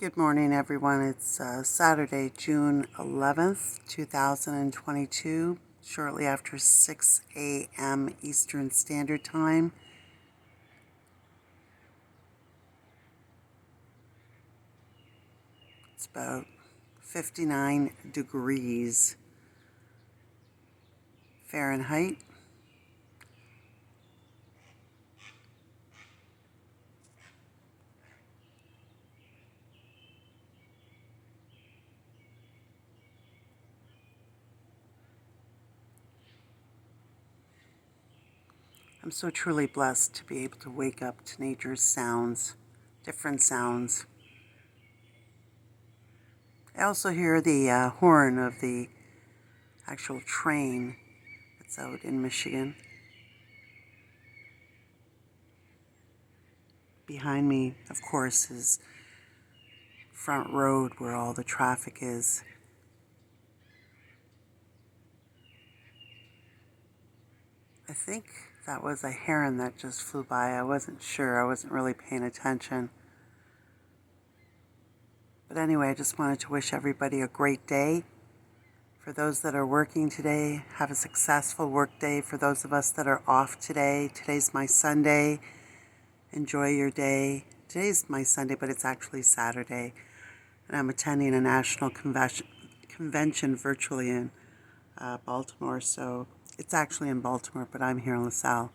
Good morning, everyone. It's Saturday, June 11th, 2022, shortly after 6 a.m. Eastern Standard Time. It's about 59 degrees Fahrenheit. I'm so truly blessed to be able to wake up to nature's sounds, different sounds. I also hear the horn of the actual train that's out in Michigan. Behind me, of course, is Front Road where all the traffic is. I think that was a heron that just flew by. I wasn't sure. I wasn't really paying attention. But anyway, I just wanted to wish everybody a great day. For those that are working today, have a successful work day. For those of us that are off today, today's my Sunday. Enjoy your day. Today's my Sunday, but it's actually Saturday. And I'm attending a national convention virtually in Baltimore. So it's actually in Baltimore, but I'm here in LaSalle.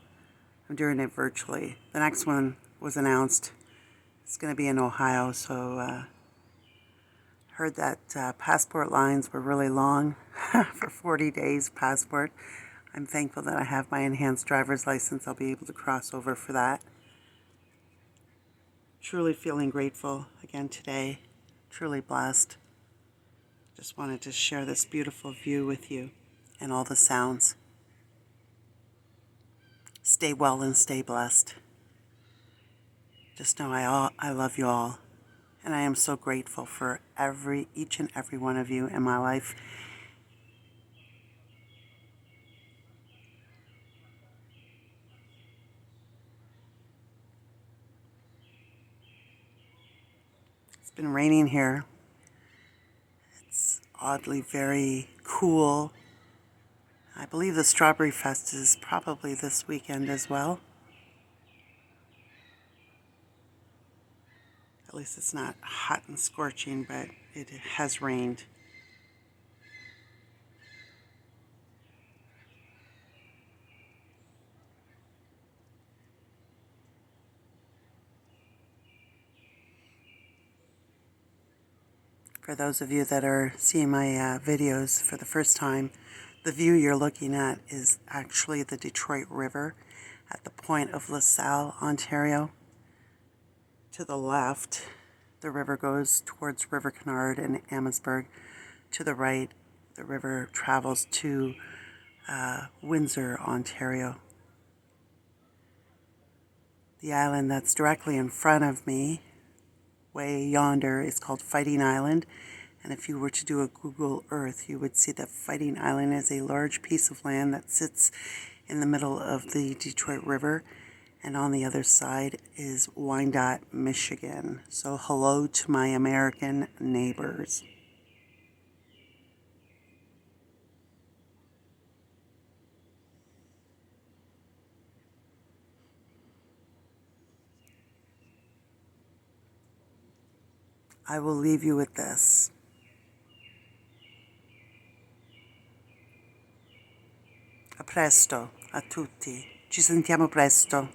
I'm doing it virtually. The next one was announced. It's going to be in Ohio, so heard that passport lines were really long for 40 days passport. I'm thankful that I have my enhanced driver's license. I'll be able to cross over for that. Truly feeling grateful again today. Truly blessed. Just wanted to share this beautiful view with you and all the sounds. Stay well and stay blessed. Just know I love you all. And I am so grateful for each and every one of you in my life. It's been raining here. It's oddly very cool. I believe the Strawberry Fest is probably this weekend as well. At least it's not hot and scorching, but it has rained. For those of you that are seeing my videos for the first time, the view you're looking at is actually the Detroit River at the point of LaSalle, Ontario. To the left, the river goes towards River Canard and Amherstburg. To the right, the river travels to Windsor, Ontario. The island that's directly in front of me, way yonder, is called Fighting Island. And if you were to do a Google Earth, you would see that Fighting Island is a large piece of land that sits in the middle of the Detroit River. And on the other side is Wyandotte, Michigan. So hello to my American neighbors. I will leave you with this. A presto a tutti. Ci sentiamo presto.